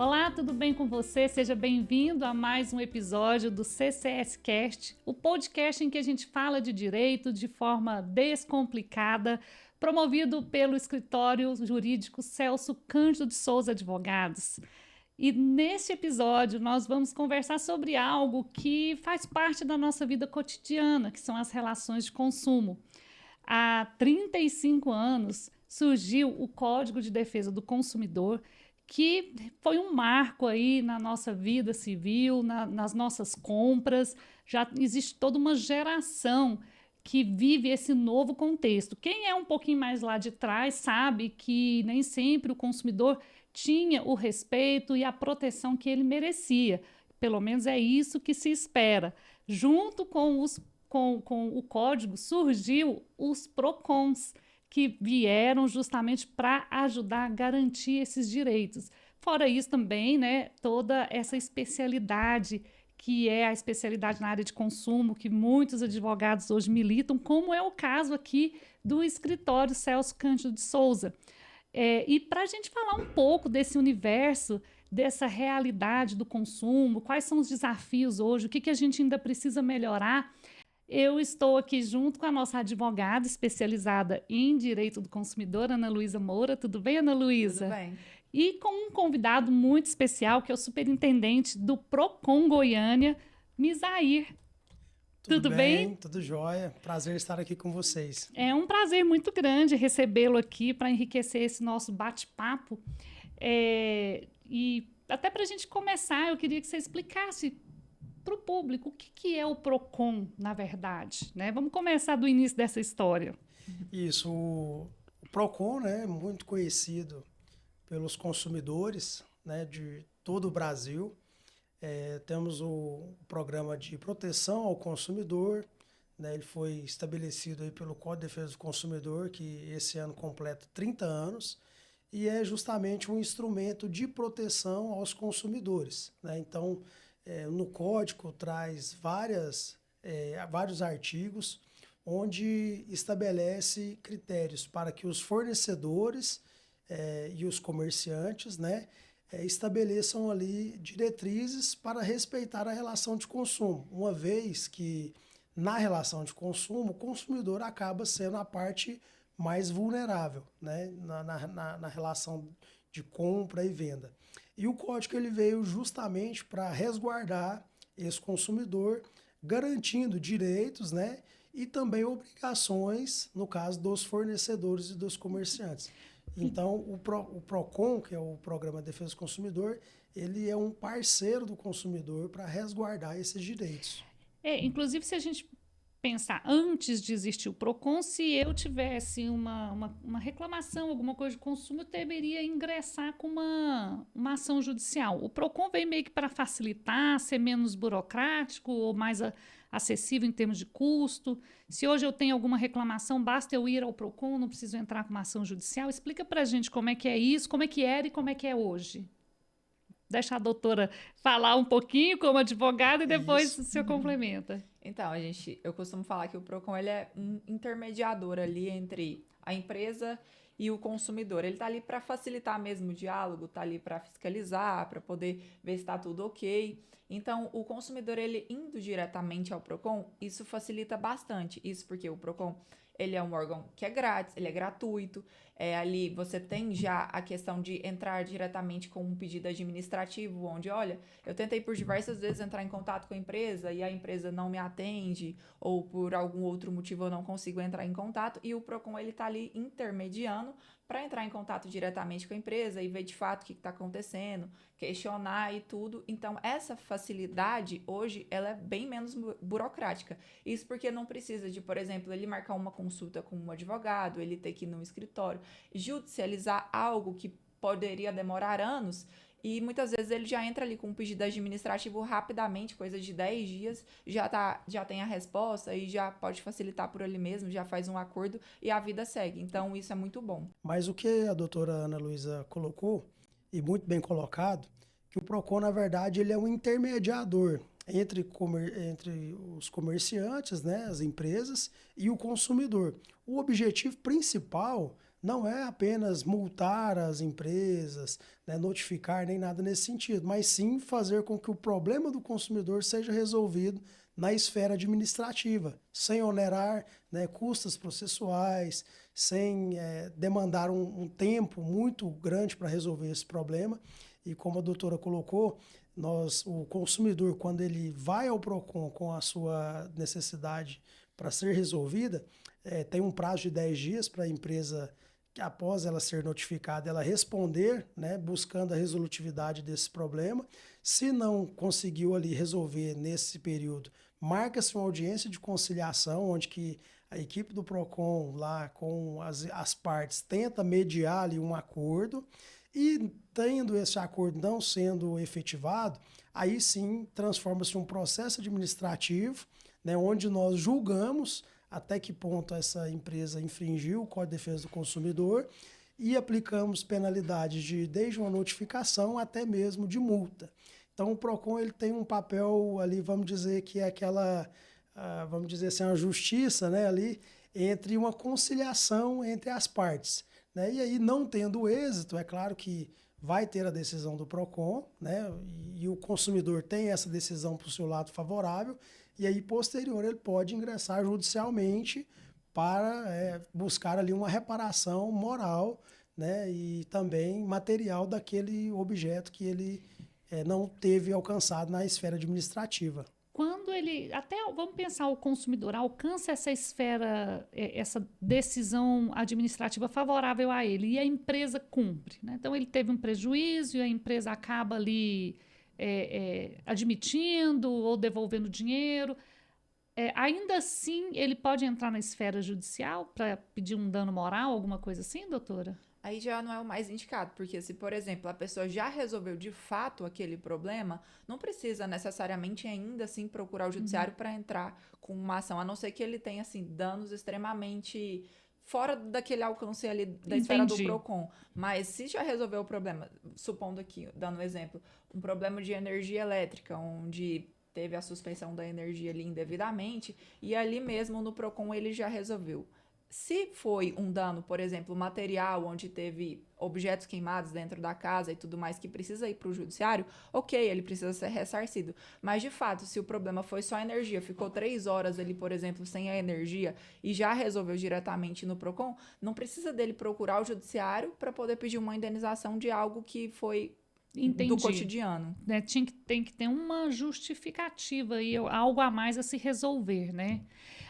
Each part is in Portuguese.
Olá, tudo bem com você? Seja bem-vindo a mais um episódio do CCS Cast, o podcast em que a gente fala de direito de forma descomplicada, promovido pelo escritório jurídico Celso Cândido de Souza Advogados. E neste episódio nós vamos conversar sobre algo que faz parte da nossa vida cotidiana, que são as relações de consumo. Há 35 anos surgiu o Código de Defesa do Consumidor, que foi um marco aí na nossa vida civil, nas nossas compras. Já existe toda uma geração que vive esse novo contexto. Quem é um pouquinho mais lá de trás sabe que nem sempre o consumidor tinha o respeito e a proteção que ele merecia. Pelo menos é isso que se espera. Junto com o código surgiu os PROCONs, que vieram justamente para ajudar a garantir esses direitos. Fora isso também, né, toda essa especialidade, que é a especialidade na área de consumo, que muitos advogados hoje militam, como é o caso aqui do escritório Celso Cândido de Souza. E para a gente falar um pouco desse universo, dessa realidade do consumo, quais são os desafios hoje, o que a gente ainda precisa melhorar, eu estou aqui junto com a nossa advogada especializada em direito do consumidor, Ana Luísa Moura. Tudo bem, Ana Luísa? Tudo bem. E com um convidado muito especial, que é o superintendente do PROCON Goiânia, Misair. Tudo bem? Tudo jóia. Prazer estar aqui com vocês. É um prazer muito grande recebê-lo aqui para enriquecer esse nosso bate-papo. E até para a gente começar, eu queria que você explicasse para o público o que é o PROCON, na verdade, né? Vamos começar do início dessa história. Isso, o PROCON, né, é muito conhecido pelos consumidores, né, de todo o Brasil. Temos o programa de proteção ao consumidor, né, ele foi estabelecido aí pelo Código de Defesa do Consumidor, que esse ano completa 30 anos, e é justamente um instrumento de proteção aos consumidores, né? Então, no código traz vários artigos onde estabelece critérios para que os fornecedores e os comerciantes, né, estabeleçam ali diretrizes para respeitar a relação de consumo, uma vez que na relação de consumo o consumidor acaba sendo a parte mais vulnerável, né, na relação de compra e venda. E o código ele veio justamente para resguardar esse consumidor, garantindo direitos, né, e também obrigações, no caso dos fornecedores e dos comerciantes. Então, o PROCON, que é o Programa de Defesa do Consumidor, ele é um parceiro do consumidor para resguardar esses direitos. Inclusive, se a gente pensar antes de existir o PROCON, se eu tivesse uma reclamação, alguma coisa de consumo, eu deveria ingressar com uma ação judicial. O PROCON veio meio que para facilitar, ser menos burocrático ou mais acessível em termos de custo. Se hoje eu tenho alguma reclamação, basta eu ir ao PROCON, não preciso entrar com uma ação judicial. Explica para a gente como é que é isso, como é que era e como é que é hoje. Deixa a doutora falar um pouquinho como advogada e depois o senhor complementa. Então, eu costumo falar que o PROCON ele é um intermediador ali entre a empresa e o consumidor. Ele está ali para facilitar mesmo o diálogo, está ali para fiscalizar, para poder ver se está tudo ok. Então, o consumidor, ele indo diretamente ao PROCON, isso facilita bastante. Isso porque o PROCON, ele é um órgão que é grátis, ele é gratuito. Ali você tem já a questão de entrar diretamente com um pedido administrativo, onde, olha, eu tentei por diversas vezes entrar em contato com a empresa e a empresa não me atende, ou por algum outro motivo eu não consigo entrar em contato, e o PROCON, ele tá ali intermediando para entrar em contato diretamente com a empresa e ver de fato o que está acontecendo, questionar e tudo. Então, essa facilidade hoje, ela é bem menos burocrática. Isso porque não precisa de, por exemplo, ele marcar uma consulta com um advogado, ele ter que ir no escritório, judicializar algo que poderia demorar anos, e muitas vezes ele já entra ali com um pedido administrativo rapidamente, coisa de 10 dias, já tem a resposta e já pode facilitar por ali mesmo, já faz um acordo e a vida segue. Então, isso é muito bom. Mas o que a doutora Ana Luísa colocou, e muito bem colocado, que o PROCON, na verdade, ele é um intermediador entre os comerciantes, né, as empresas, e o consumidor. O objetivo principal não é apenas multar as empresas, né, notificar, nem nada nesse sentido, mas sim fazer com que o problema do consumidor seja resolvido na esfera administrativa, sem onerar, né, custas processuais, sem demandar um tempo muito grande para resolver esse problema. E como a doutora colocou, o consumidor, quando ele vai ao PROCON com a sua necessidade para ser resolvida, tem um prazo de 10 dias para a empresa, que após ela ser notificada, ela responder, né, buscando a resolutividade desse problema. Se não conseguiu ali resolver nesse período, marca-se uma audiência de conciliação, onde que a equipe do PROCON, lá com as partes, tenta mediar ali um acordo, e tendo esse acordo não sendo efetivado, aí sim transforma-se em um processo administrativo, né, onde nós julgamos até que ponto essa empresa infringiu o Código de Defesa do Consumidor e aplicamos penalidades desde uma notificação até mesmo de multa. Então o PROCON ele tem um papel ali, vamos dizer que é aquela, vamos dizer assim, uma justiça, né, ali entre uma conciliação entre as partes, né? E aí, não tendo êxito, é claro que vai ter a decisão do PROCON, né? E o consumidor tem essa decisão para o seu lado favorável, e aí, posterior, ele pode ingressar judicialmente para buscar ali uma reparação moral, né? E também material daquele objeto que ele não teve alcançado na esfera administrativa. Quando ele, até vamos pensar, o consumidor alcança essa esfera, essa decisão administrativa favorável a ele e a empresa cumpre, né? Então ele teve um prejuízo e a empresa acaba ali admitindo ou devolvendo dinheiro. Ainda assim, ele pode entrar na esfera judicial para pedir um dano moral, alguma coisa assim, doutora? Aí já não é o mais indicado, porque se, por exemplo, a pessoa já resolveu de fato aquele problema, não precisa necessariamente ainda assim procurar o judiciário para entrar com uma ação, a não ser que ele tenha assim danos extremamente fora daquele alcance ali da esfera do PROCON. Mas se já resolveu o problema, supondo aqui, dando um exemplo, um problema de energia elétrica, onde teve a suspensão da energia ali indevidamente, e ali mesmo no PROCON ele já resolveu. Se foi um dano, por exemplo, material, onde teve objetos queimados dentro da casa e tudo mais, que precisa ir para o judiciário, ok, ele precisa ser ressarcido. Mas, de fato, se o problema foi só a energia, ficou 3 horas ali, por exemplo, sem a energia e já resolveu diretamente no PROCON, não precisa dele procurar o judiciário para poder pedir uma indenização de algo que foi do cotidiano. Né? Tem que ter uma justificativa e algo a mais a se resolver, né?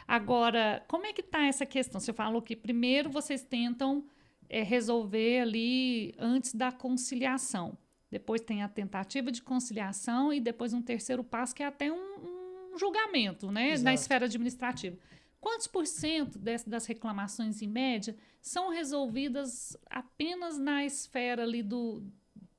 Agora, como é que está essa questão? Você falou que primeiro vocês tentam resolver ali antes da conciliação. Depois tem a tentativa de conciliação e depois um terceiro passo que é até um julgamento, né? Na esfera administrativa. Quantos por cento das reclamações, em média, são resolvidas apenas na esfera ali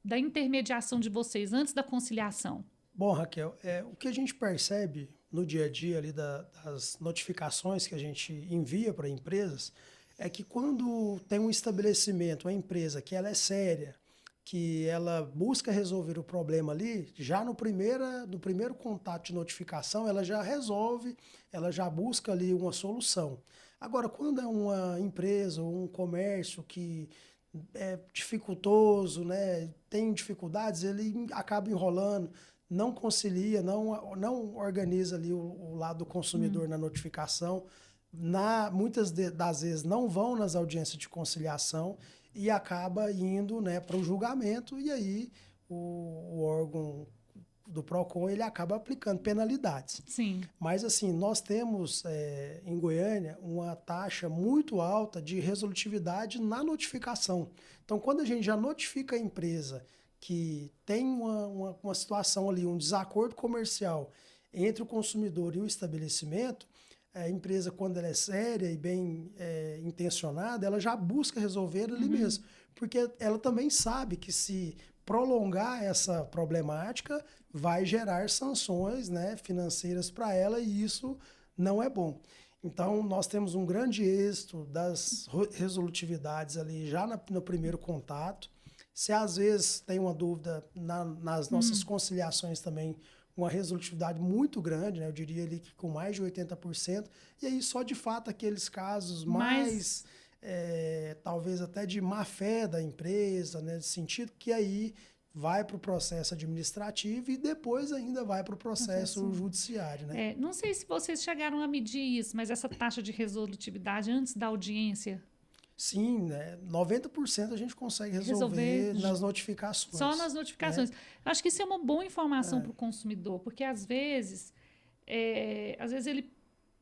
da intermediação de vocês, antes da conciliação? Bom, Raquel, o que a gente percebe no dia a dia ali das notificações que a gente envia para empresas é que quando tem um estabelecimento, uma empresa que ela é séria, que ela busca resolver o problema ali, já no primeiro contato de notificação, ela já resolve, ela já busca ali uma solução. Agora, quando é uma empresa ou um comércio que é dificultoso, né, tem dificuldades, ele acaba enrolando, não concilia, não organiza ali o lado do consumidor na notificação. Muitas das vezes não vão nas audiências de conciliação e acaba indo, né, para o julgamento, e aí o órgão do PROCON ele acaba aplicando penalidades. Sim. Mas assim, nós temos em Goiânia uma taxa muito alta de resolutividade na notificação. Então, quando a gente já notifica a empresa que tem uma situação ali, um desacordo comercial entre o consumidor e o estabelecimento, a empresa, quando ela é séria e bem intencionada, ela já busca resolver ali mesmo. Porque ela também sabe que se prolongar essa problemática vai gerar sanções, né, financeiras para ela, e isso não é bom. Então, nós temos um grande êxito das resolutividades ali já no primeiro contato. Se às vezes tem uma dúvida nas nossas conciliações também, uma resolutividade muito grande, né? Eu diria ali que com mais de 80%, e aí só de fato aqueles casos mais talvez até de má fé da empresa, né? Nesse sentido que aí vai para o processo administrativo e depois ainda vai para o processo judiciário, né? Não sei se vocês chegaram a medir isso, mas essa taxa de resolutividade antes da audiência. Sim, né? 90% a gente consegue resolver nas notificações. Só nas notificações. Né? Acho que isso é uma boa informação para o consumidor, porque às vezes ele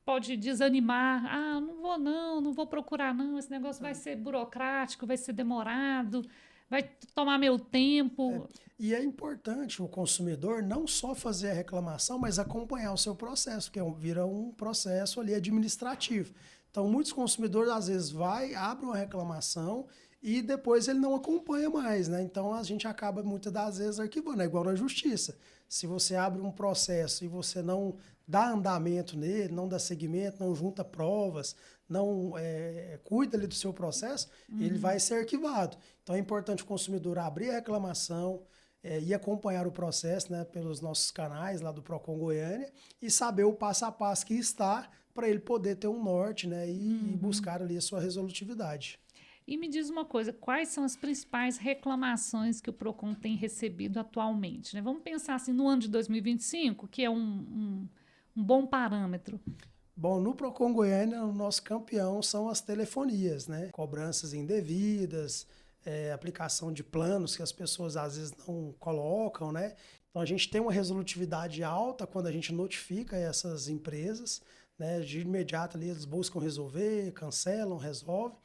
pode desanimar. Ah, não vou procurar não, esse negócio vai ser burocrático, vai ser demorado, vai tomar meu tempo. E é importante o consumidor não só fazer a reclamação, mas acompanhar o seu processo, que vira um processo ali administrativo. Então, muitos consumidores, às vezes, abrem uma reclamação e depois ele não acompanha mais, né? Então, a gente acaba, muitas das vezes, arquivando. É igual na justiça. Se você abre um processo e você não dá andamento nele, não dá seguimento, não junta provas, não cuida ali do seu processo, ele vai ser arquivado. Então, é importante o consumidor abrir a reclamação e acompanhar o processo, né, pelos nossos canais lá do Procon Goiânia e saber o passo a passo que está para ele poder ter um norte, né, e buscar ali a sua resolutividade. E me diz uma coisa, quais são as principais reclamações que o Procon tem recebido atualmente? Né? Vamos pensar assim no ano de 2025, que é um bom parâmetro. Bom, no Procon Goiânia, o nosso campeão são as telefonias, né? Cobranças indevidas, aplicação de planos que as pessoas às vezes não colocam, né? Então a gente tem uma resolutividade alta quando a gente notifica essas empresas, né? De imediato ali eles buscam resolver, cancelam, resolvem.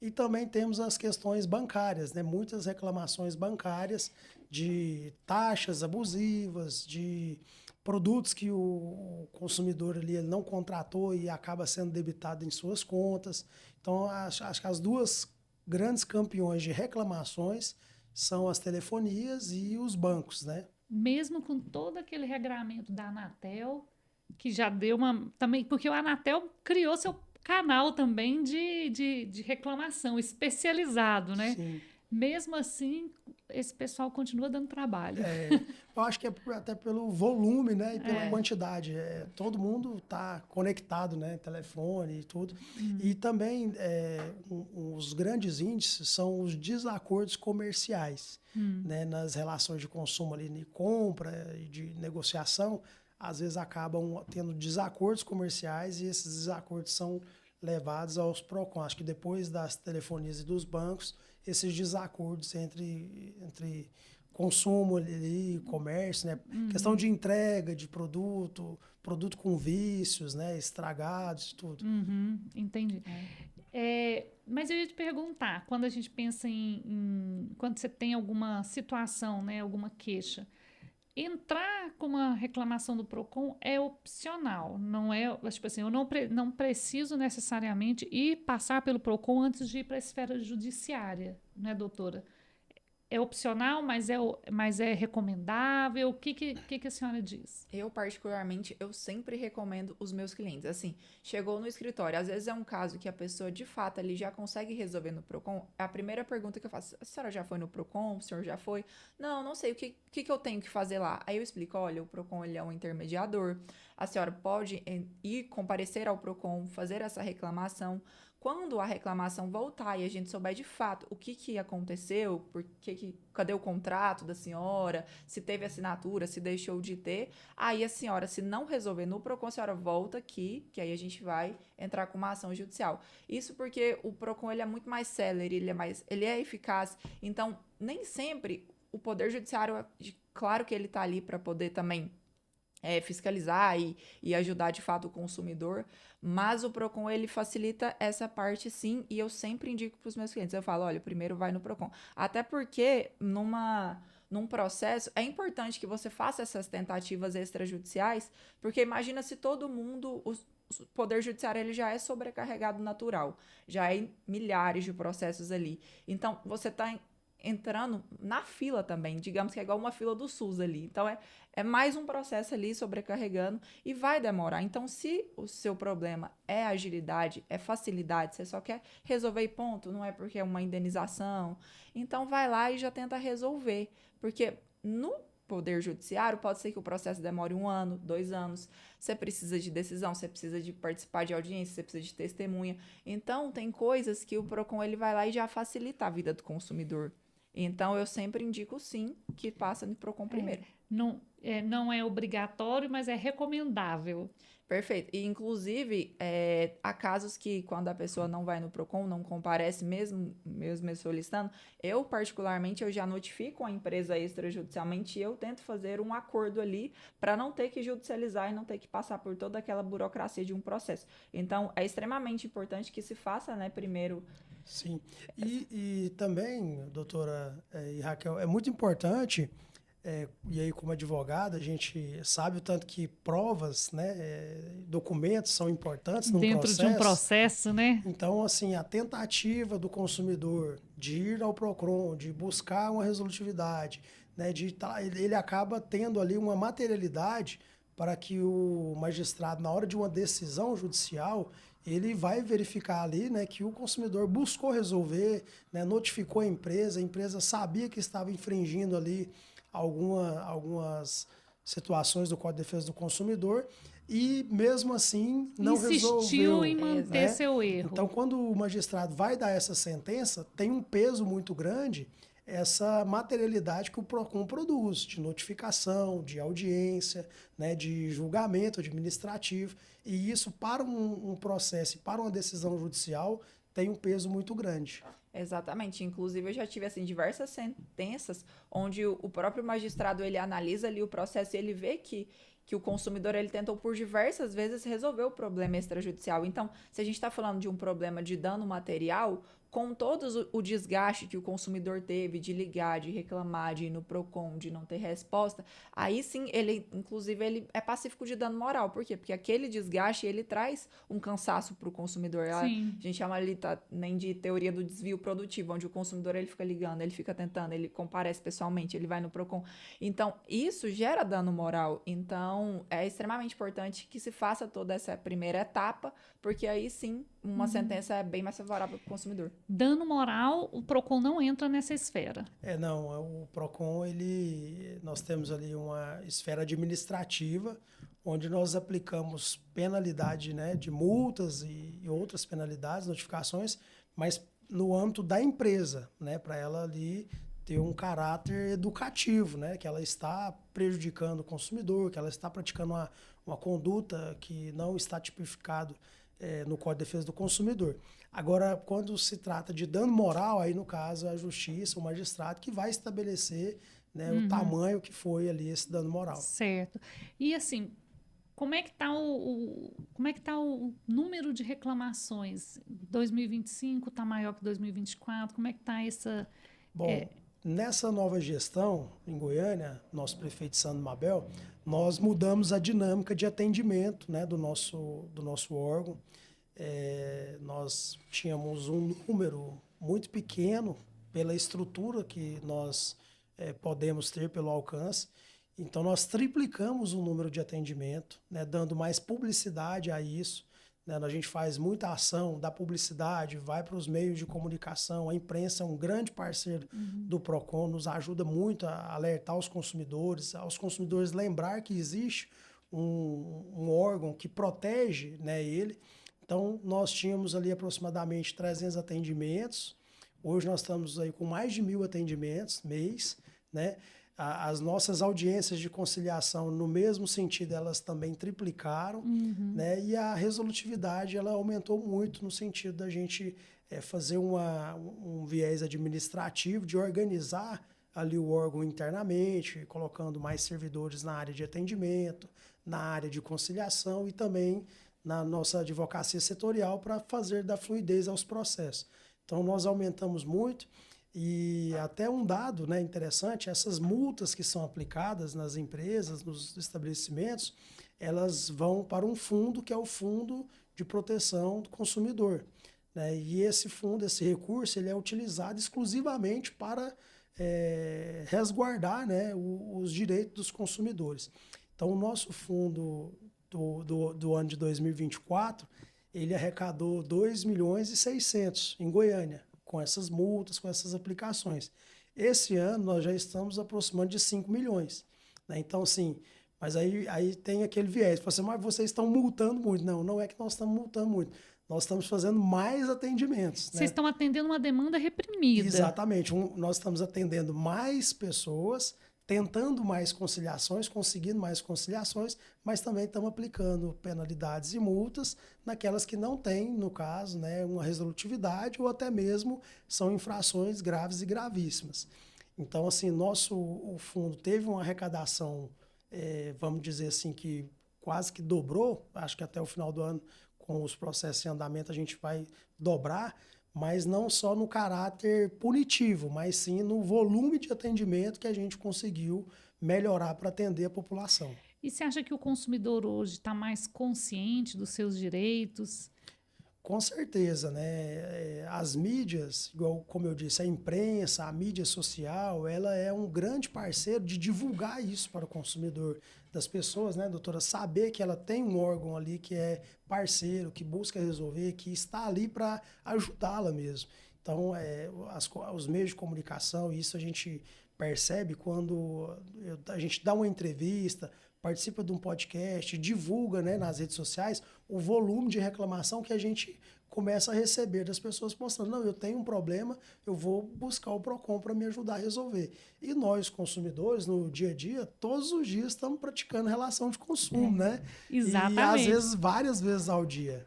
E também temos as questões bancárias, né? Muitas reclamações bancárias de taxas abusivas, de produtos que o consumidor ali ele não contratou e acaba sendo debitado em suas contas. Então, acho que as duas grandes campeões de reclamações são as telefonias e os bancos, né? Mesmo com todo aquele regramento da Anatel, que já deu também, porque o Anatel criou seu canal também de reclamação especializado, né? Sim. Mesmo assim, esse pessoal continua dando trabalho. Eu acho que é até pelo volume, né? E pela quantidade. Todo mundo está conectado, né? Telefone e tudo. E também os grandes índices são os desacordos comerciais, né? Nas relações de consumo ali, de compra e de negociação. Às vezes acabam tendo desacordos comerciais e esses desacordos são levados aos PROCON. Acho que depois das telefonias e dos bancos, esses desacordos entre consumo e comércio, né? Questão de entrega de produto com vícios, né? Estragados e tudo. Entendi. Mas eu ia te perguntar, quando a gente pensa quando você tem alguma situação, né? Alguma queixa, entrar com uma reclamação do PROCON é opcional, não é, tipo assim, eu não preciso necessariamente passar pelo PROCON antes de ir para a esfera judiciária, né, doutora? É opcional, mas é recomendável? O que a senhora diz? Eu, particularmente, eu sempre recomendo os meus clientes. Assim, chegou no escritório, às vezes é um caso que a pessoa, de fato, ali já consegue resolver no PROCON. A primeira pergunta que eu faço, a senhora já foi no PROCON? O senhor já foi? Não sei, o que eu tenho que fazer lá? Aí eu explico, olha, o PROCON, ele é um intermediador. A senhora pode ir comparecer ao PROCON, fazer essa reclamação. Quando a reclamação voltar e a gente souber de fato o que aconteceu, cadê o contrato da senhora, se teve assinatura, se deixou de ter, aí a senhora, se não resolver no PROCON, a senhora volta aqui, que aí a gente vai entrar com uma ação judicial. Isso porque o PROCON ele é muito mais célere, ele é eficaz, então nem sempre o Poder Judiciário, claro que ele está ali para poder também fiscalizar e ajudar de fato o consumidor, mas o PROCON ele facilita essa parte sim, e eu sempre indico para os meus clientes, eu falo, olha, primeiro vai no PROCON, até porque num processo é importante que você faça essas tentativas extrajudiciais, porque imagina se todo mundo, o Poder Judiciário ele já é sobrecarregado natural, já é milhares de processos ali, então você está entrando na fila também, digamos que é igual uma fila do SUS ali, então é mais um processo ali sobrecarregando e vai demorar. Então, se o seu problema é agilidade, é facilidade, você só quer resolver e ponto, não é porque é uma indenização, então vai lá e já tenta resolver, porque no Poder Judiciário, pode ser que o processo demore 1 ano, 2 anos. Você precisa de decisão, você precisa de participar de audiência, você precisa de testemunha. Então, tem coisas que o PROCON ele vai lá e já facilita a vida do consumidor. Então, eu sempre indico, sim, que passa no PROCON primeiro. Não é obrigatório, mas é recomendável. Perfeito. E, inclusive, há casos que, quando a pessoa não vai no PROCON, não comparece, mesmo solicitando, eu, particularmente, eu já notifico a empresa extrajudicialmente e eu tento fazer um acordo ali para não ter que judicializar e não ter que passar por toda aquela burocracia de um processo. Então, é extremamente importante que se faça, né, primeiro. Sim. E também, doutora e Raquel, é muito importante... e aí, como advogada, a gente sabe o tanto que provas, né, documentos são importantes num Dentro processo. de um processo, né? Então, assim, a tentativa do consumidor de ir ao PROCON, de buscar uma resolutividade, né, ele acaba tendo ali uma materialidade para que o magistrado, na hora de uma decisão judicial, ele vai verificar ali, né, que o consumidor buscou resolver, né, notificou a empresa sabia que estava infringindo ali algumas situações do Código de Defesa do Consumidor e, mesmo assim, não resolveu. Insistiu em manter seu erro. Então, quando o magistrado vai dar essa sentença, tem um peso muito grande essa materialidade que o PROCON produz, de notificação, de audiência, né, de julgamento administrativo. E isso, para um processo e para uma decisão judicial, tem um peso muito grande. Exatamente. Inclusive, eu já tive assim, diversas sentenças onde o próprio magistrado ele analisa ali o processo e ele vê que o consumidor ele tentou por diversas vezes resolver o problema extrajudicial. Então, se a gente está falando de um problema de dano material, com todo o desgaste que o consumidor teve de ligar, de reclamar, de ir no PROCON, de não ter resposta, aí sim, inclusive, ele é pacífico de dano moral. Por quê? Porque aquele desgaste, ele traz um cansaço para o consumidor. A gente chama ali nem de teoria do desvio produtivo, onde o consumidor ele fica ligando, ele fica tentando, ele comparece pessoalmente, ele vai no PROCON. Então, isso gera dano moral. Então, é extremamente importante que se faça toda essa primeira etapa, porque aí sim, uma sentença é bem mais favorável para o consumidor. Dano moral, o PROCON não entra nessa esfera. Não, o PROCON, nós temos ali uma esfera administrativa, onde nós aplicamos penalidade, né, de multas e outras penalidades, notificações, mas no âmbito da empresa, né, para ela ali ter um caráter educativo, né, que ela está prejudicando o consumidor, que ela está praticando uma conduta que não está tipificado no Código de Defesa do Consumidor. Agora, quando se trata de dano moral, aí no caso é a justiça, o magistrado, que vai estabelecer, né, o tamanho que foi ali esse dano moral. Certo. E assim, como é que está o número de reclamações? 2025 está maior que 2024? Como é que está essa... Bom, nessa nova gestão em Goiânia, nosso prefeito Sandro Mabel, nós mudamos a dinâmica de atendimento, né, do nosso órgão. Nós tínhamos um número muito pequeno pela estrutura que nós podemos ter pelo alcance. Então, nós triplicamos o número de atendimento, né, dando mais publicidade a isso. Né, a gente faz muita ação da publicidade, vai para os meios de comunicação, a imprensa é um grande parceiro do PROCON, nos ajuda muito a alertar os consumidores, aos consumidores lembrar que existe um órgão que protege, né, ele. Então, nós tínhamos ali aproximadamente 300 atendimentos, hoje nós estamos aí com mais de 1.000 atendimentos mês, né? As nossas audiências de conciliação, no mesmo sentido, elas também triplicaram, né? E a resolutividade ela aumentou muito no sentido da gente fazer um viés administrativo, de organizar ali o órgão internamente, colocando mais servidores na área de atendimento, na área de conciliação e também na nossa advocacia setorial para fazer da fluidez aos processos. Então, nós aumentamos muito. E até um dado, né, interessante, essas multas que são aplicadas nas empresas, nos estabelecimentos, elas vão para um fundo que é o Fundo de Proteção do Consumidor. Né? E esse fundo, esse recurso, ele é utilizado exclusivamente para resguardar, né, os direitos dos consumidores. Então, o nosso fundo do ano de 2024, ele arrecadou 2.600.000 em Goiânia, com essas multas, com essas aplicações. Esse ano nós já estamos aproximando de 5 milhões. né? Então, assim, mas aí tem aquele viés. Você, mas vocês estão multando muito. Não, não é que nós estamos multando muito. Nós estamos fazendo mais atendimentos, né? Vocês estão atendendo uma demanda reprimida. Exatamente. Nós estamos atendendo mais pessoas, tentando mais conciliações, conseguindo mais conciliações, mas também estamos aplicando penalidades e multas naquelas que não têm, no caso, né, uma resolutividade ou até mesmo são infrações graves e gravíssimas. Então, assim, o fundo teve uma arrecadação, vamos dizer assim, que quase que dobrou, acho que até o final do ano, com os processos em andamento, a gente vai dobrar, mas não só no caráter punitivo, mas sim no volume de atendimento que a gente conseguiu melhorar para atender a população. E você acha que o consumidor hoje está mais consciente dos seus direitos? Com certeza, né? As mídias, igual como eu disse, a imprensa, a mídia social, ela é um grande parceiro de divulgar isso para o consumidor, das pessoas, né, doutora? Saber que ela tem um órgão ali que é parceiro, que busca resolver, que está ali para ajudá-la mesmo. Então, os meios de comunicação, isso a gente percebe quando a gente dá uma entrevista, participa de um podcast, divulga, né, nas redes sociais o volume de reclamação que a gente começa a receber das pessoas mostrando, não, eu tenho um problema, eu vou buscar o PROCON para me ajudar a resolver. E nós, consumidores, no dia a dia, todos os dias estamos praticando relação de consumo, né? Exatamente. E às vezes, várias vezes ao dia.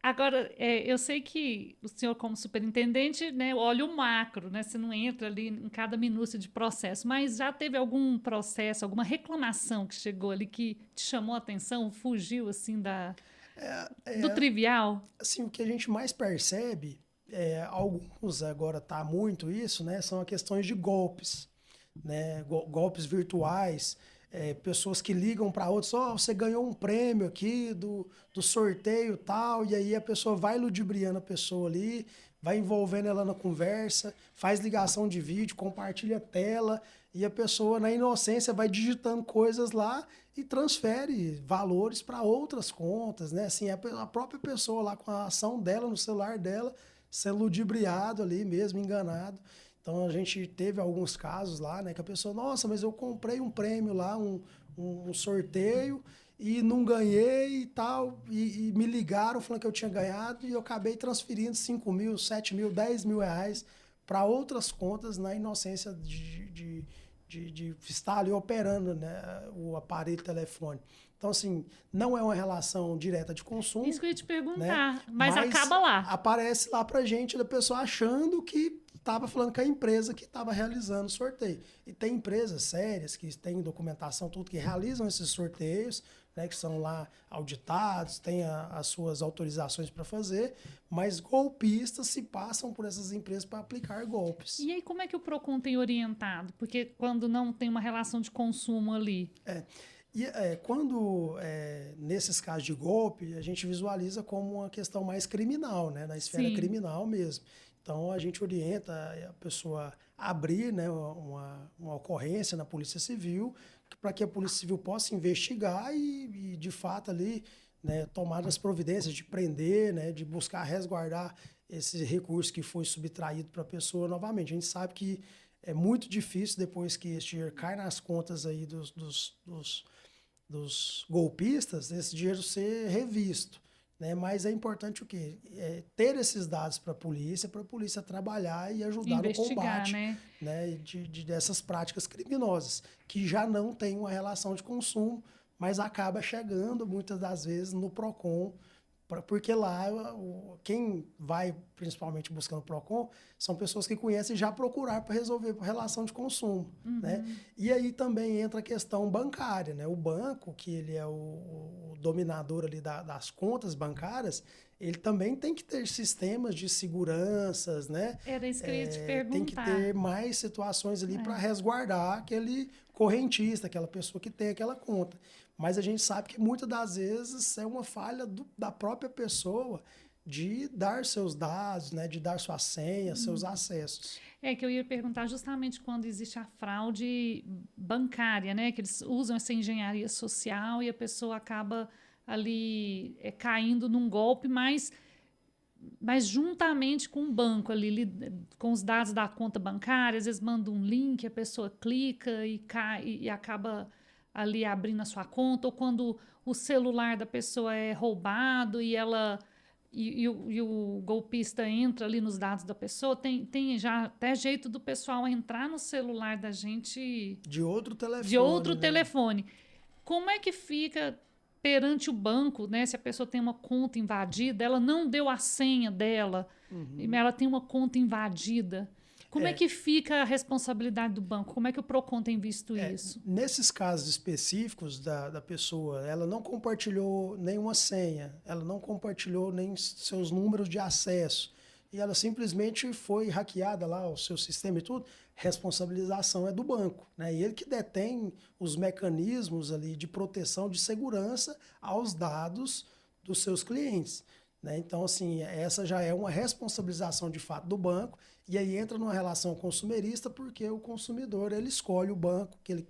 Agora, eu sei que o senhor, como superintendente, né, olha o macro, né? Você não entra ali em cada minúcia de processo, mas já teve algum processo, alguma reclamação que chegou ali que te chamou a atenção, fugiu assim do trivial? Assim, o que a gente mais percebe, alguns agora tá muito isso, né? São as questões de golpes, né? Golpes virtuais. Pessoas que ligam para outros, você ganhou um prêmio aqui do sorteio tal, e aí a pessoa vai ludibriando a pessoa ali, vai envolvendo ela na conversa, faz ligação de vídeo, compartilha a tela, e a pessoa, na inocência, vai digitando coisas lá e transfere valores para outras contas, né? Assim, a própria pessoa lá com a ação dela no celular dela, sendo ludibriado ali mesmo, enganado. Então, a gente teve alguns casos lá, né, que a pessoa, nossa, mas eu comprei um prêmio lá, um sorteio, e não ganhei e tal, e me ligaram falando que eu tinha ganhado, e eu acabei transferindo 5 mil, 7 mil, 10 mil reais para outras contas na inocência de estar ali operando, né, o aparelho telefone. Então, assim, não é uma relação direta de consumo. Isso que eu ia te perguntar, né, mas acaba lá. Aparece lá pra gente, da pessoa achando que estava falando com a empresa que estava realizando o sorteio. E tem empresas sérias que têm documentação, tudo, que realizam esses sorteios, né, que são lá auditados, têm as suas autorizações para fazer, mas golpistas se passam por essas empresas para aplicar golpes. E aí, como é que o PROCON tem orientado? Porque quando não tem uma relação de consumo ali... Quando, nesses casos de golpe, a gente visualiza como uma questão mais criminal, né, na esfera Sim. criminal mesmo. Então, a gente orienta a pessoa a abrir, né, uma ocorrência na Polícia Civil, para que a Polícia Civil possa investigar e de fato, ali, né, tomar as providências de prender, né, de buscar resguardar esse recurso que foi subtraído para a pessoa novamente. A gente sabe que é muito difícil, depois que esse dinheiro cai nas contas aí dos golpistas, esse dinheiro ser revisto. Né? Mas é importante o quê? Ter esses dados para a polícia trabalhar e ajudar no combate, né? Dessas práticas criminosas, que já não tem uma relação de consumo, mas acaba chegando muitas das vezes no PROCON, porque lá quem vai principalmente buscando o PROCON são pessoas que conhecem já procurar para resolver por relação de consumo. Uhum. Né? E aí também entra a questão bancária. Né? O banco, que ele é o dominador ali das contas bancárias, ele também tem que ter sistemas de seguranças, né? Era isso que eu ia te perguntar. Tem que ter mais situações ali para resguardar aquele correntista, aquela pessoa que tem aquela conta. Mas a gente sabe que muitas das vezes é uma falha da própria pessoa de dar seus dados, né, de dar sua senha, seus acessos. Que eu ia perguntar justamente quando existe a fraude bancária, né, que eles usam essa engenharia social e a pessoa acaba ali caindo num golpe, mas juntamente com o banco ali, com os dados da conta bancária, às vezes manda um link, a pessoa clica e cai e acaba ali abrindo a sua conta, ou quando o celular da pessoa é roubado e ela e o golpista entra ali nos dados da pessoa, tem já até jeito do pessoal entrar no celular da gente De outro telefone. de outro né? telefone. Como é que fica perante o banco, né? Se a pessoa tem uma conta invadida, ela não deu a senha dela, ela tem uma conta invadida. Como é que fica a responsabilidade do banco? Como é que o Procon tem visto isso? Nesses casos específicos da pessoa, ela não compartilhou nenhuma senha, ela não compartilhou nem seus números de acesso, e ela simplesmente foi hackeada lá, o seu sistema e tudo, responsabilização é do banco, né? E ele que detém os mecanismos ali de proteção, de segurança aos dados dos seus clientes, né? Então, assim, essa já é uma responsabilização de fato do banco, e aí entra numa relação consumerista, porque o consumidor ele escolhe o banco que ele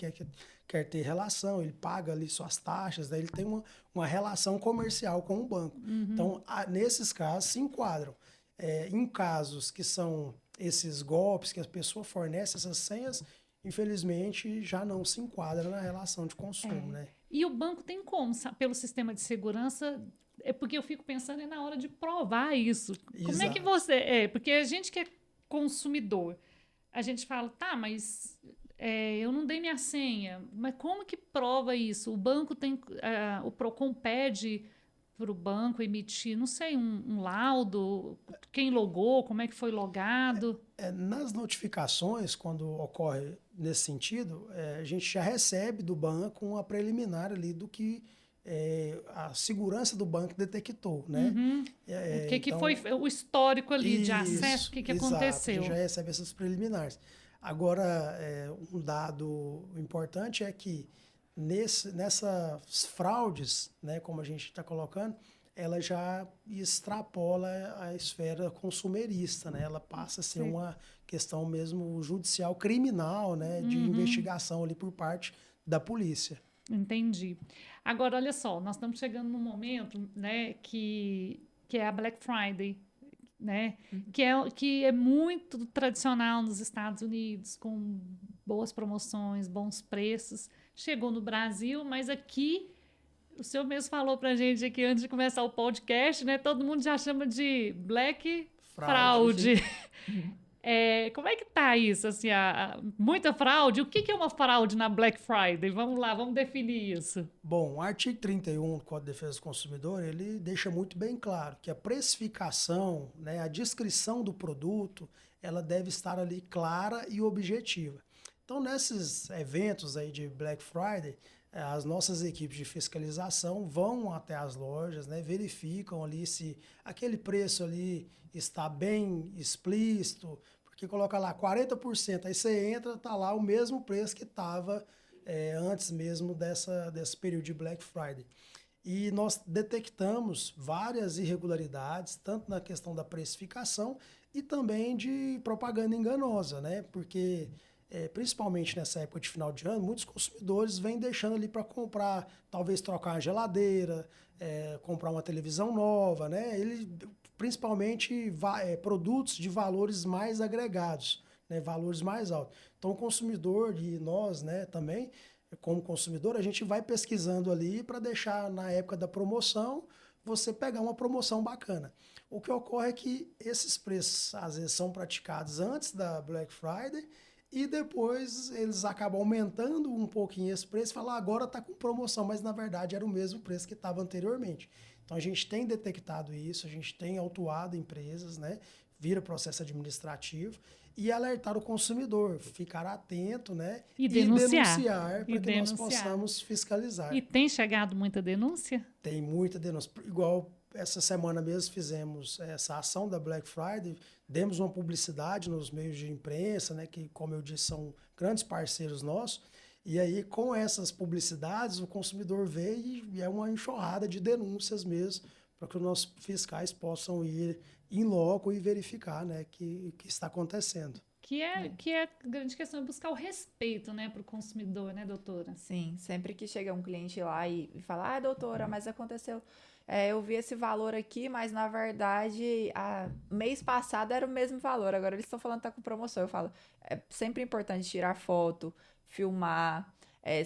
quer ter relação, ele paga ali suas taxas, daí ele tem uma relação comercial com o banco. Então, nesses casos, se enquadram. Em casos que são esses golpes, que a pessoa fornece essas senhas, infelizmente já não se enquadra na relação de consumo, né? E o banco tem como, pelo sistema de segurança, é porque eu fico pensando na hora de provar isso. Como é que você... porque a gente que é consumidor, a gente fala, tá, mas eu não dei minha senha, mas como que prova isso? O banco tem... o Procon pede para o banco emitir, não sei, um laudo, quem logou, como é que foi logado? Nas notificações, quando ocorre nesse sentido, a gente já recebe do banco uma preliminar ali do que a segurança do banco detectou, né? O que foi o histórico ali de acesso, o que aconteceu? A gente já recebe essas preliminares. Agora, um dado importante é que nessas fraudes, né, como a gente está colocando, ela já extrapola a esfera consumerista, né? Ela passa a ser uma questão mesmo judicial criminal, né, de investigação ali por parte da polícia. Entendi. Agora, olha só, nós estamos chegando num momento, né, que é a Black Friday, né, que é muito tradicional nos Estados Unidos, com boas promoções, bons preços. Chegou no Brasil, mas aqui, o senhor mesmo falou pra gente aqui antes de começar o podcast, né, todo mundo já chama de Black Fraude. Como é que tá isso? Assim, muita fraude? O que é uma fraude na Black Friday? Vamos lá, vamos definir isso. Bom, o artigo 31 do Código de Defesa do Consumidor, ele deixa muito bem claro que a precificação, né, a descrição do produto, ela deve estar ali clara e objetiva. Então, nesses eventos aí de Black Friday, as nossas equipes de fiscalização vão até as lojas, né, verificam ali se aquele preço ali está bem explícito, porque coloca lá 40%, aí você entra, tá lá o mesmo preço que estava antes mesmo desse período de Black Friday. E nós detectamos várias irregularidades, tanto na questão da precificação e também de propaganda enganosa, né? Porque principalmente nessa época de final de ano, muitos consumidores vêm deixando ali para comprar, talvez trocar uma geladeira, comprar uma televisão nova, né? Principalmente produtos de valores mais agregados, né? Valores mais altos. Então o consumidor e nós, né, também, como consumidor, a gente vai pesquisando ali para deixar na época da promoção, você pegar uma promoção bacana. O que ocorre é que esses preços às vezes são praticados antes da Black Friday, e depois eles acabam aumentando um pouquinho esse preço e falam, agora está com promoção, mas na verdade era o mesmo preço que estava anteriormente. Então a gente tem detectado isso, a gente tem autuado empresas, né, vira processo administrativo, e alertar o consumidor, ficar atento, né, e denunciar para que nós possamos fiscalizar. E tem chegado muita denúncia? Tem muita denúncia. Igual essa semana mesmo fizemos essa ação da Black Friday, demos uma publicidade nos meios de imprensa, né, que, como eu disse, são grandes parceiros nossos, e aí com essas publicidades o consumidor vê e é uma enxurrada de denúncias mesmo, para que os nossos fiscais possam ir em loco e verificar, né, que está acontecendo. Que é a grande questão, é buscar o respeito, né, para o consumidor, né, doutora? Sim, sempre que chega um cliente lá e fala, doutora, mas aconteceu... eu vi esse valor aqui, mas na verdade, mês passado era o mesmo valor. Agora eles estão falando que tá com promoção. Eu falo, é sempre importante tirar foto, filmar,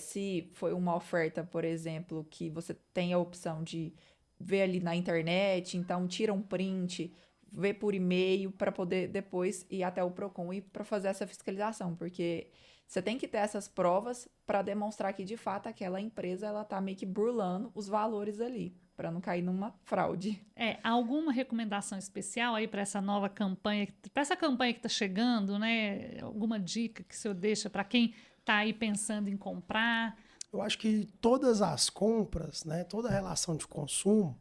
Se foi uma oferta, por exemplo, que você tem a opção de ver ali na internet, então tira um print, vê por e-mail para poder depois ir até o Procon e para fazer essa fiscalização, porque você tem que ter essas provas para demonstrar que de fato aquela empresa ela tá meio que burlando os valores ali, para não cair numa fraude. Alguma recomendação especial aí para essa nova campanha, para essa campanha que está chegando, né? Alguma dica que o senhor deixa para quem está aí pensando em comprar? Eu acho que todas as compras, né, toda a relação de consumo,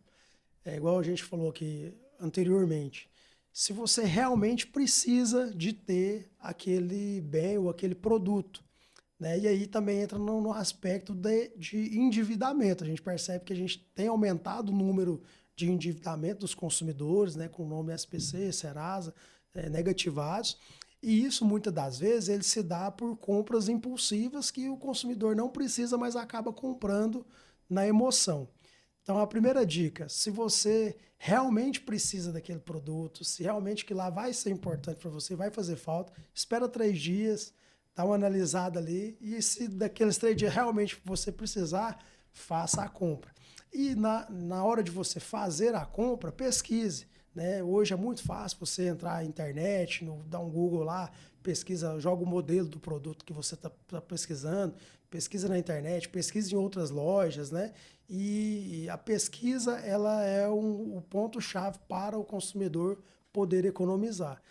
é igual a gente falou aqui anteriormente, se você realmente precisa de ter aquele bem ou aquele produto, né? E aí também entra no aspecto de endividamento. A gente percebe que a gente tem aumentado o número de endividamento dos consumidores, né, com o nome SPC, Serasa, negativados. E isso, muitas das vezes, ele se dá por compras impulsivas que o consumidor não precisa, mas acaba comprando na emoção. Então, a primeira dica, se você realmente precisa daquele produto, se realmente que lá vai ser importante para você, vai fazer falta, espera 3 dias, dá uma analisada ali, e se daqueles 3 dias realmente você precisar, faça a compra. E na hora de você fazer a compra, pesquise. Né? Hoje é muito fácil você entrar na internet, dar um Google lá, pesquisa, joga o modelo do produto que você está pesquisando, pesquisa na internet, pesquisa em outras lojas, né? E a pesquisa ela é o ponto-chave para o consumidor poder economizar.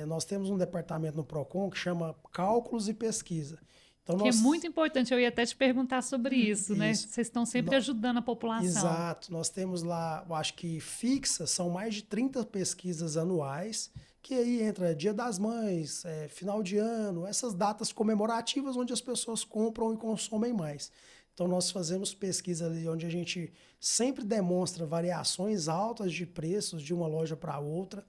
Nós temos um departamento no Procon que chama Cálculos e Pesquisa. Então, que é muito importante, eu ia até te perguntar sobre isso, né? Vocês estão sempre ajudando a população. Exato, nós temos lá, eu acho que fixas, são mais de 30 pesquisas anuais, que aí entra Dia das Mães, final de ano, essas datas comemorativas onde as pessoas compram e consomem mais. Então nós fazemos pesquisa ali onde a gente sempre demonstra variações altas de preços de uma loja para outra,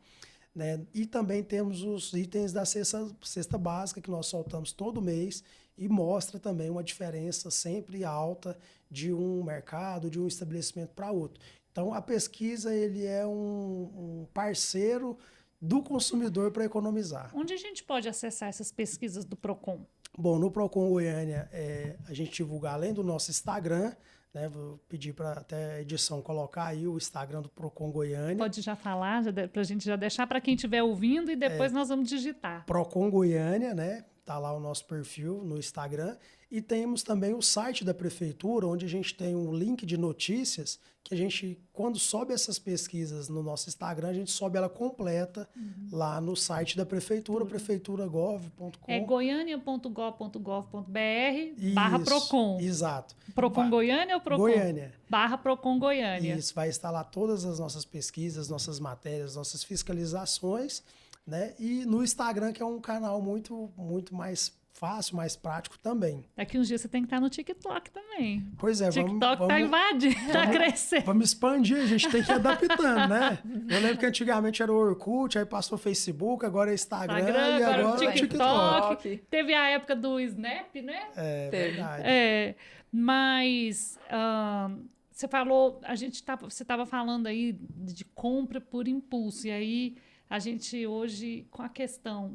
né? E também temos os itens da cesta básica que nós soltamos todo mês e mostra também uma diferença sempre alta de um mercado, de um estabelecimento para outro. Então, a pesquisa ele é um parceiro do consumidor para economizar. Onde a gente pode acessar essas pesquisas do Procon? Bom, no Procon Goiânia, a gente divulga além do nosso Instagram, né? Vou pedir para até a edição colocar aí o Instagram do Procon Goiânia. Pode já falar, para a gente já deixar para quem estiver ouvindo e depois nós vamos digitar. Procon Goiânia, né? Tá lá o nosso perfil no Instagram. E temos também o site da prefeitura, onde a gente tem um link de notícias que a gente, quando sobe essas pesquisas no nosso Instagram, a gente sobe ela completa lá no site da prefeitura, prefeituragov.com. É goiania.gov.br/Procon. Exato. Procon Goiânia ou Procon? Goiânia. /Procon Goiânia. Isso, vai estar lá todas as nossas pesquisas, nossas matérias, nossas fiscalizações, né? E no Instagram, que é um canal muito, muito mais fácil, mais prático também. Daqui uns dias você tem que estar no TikTok também. Pois é, o TikTok tá invadindo, tá crescendo. Vamos expandir, a gente tem que ir adaptando, né? Eu lembro que antigamente era o Orkut, aí passou o Facebook, agora é Instagram e agora o TikTok. Teve a época do Snap, né? Verdade. Mas você falou, você estava falando aí de compra por impulso, e aí a gente hoje, com a questão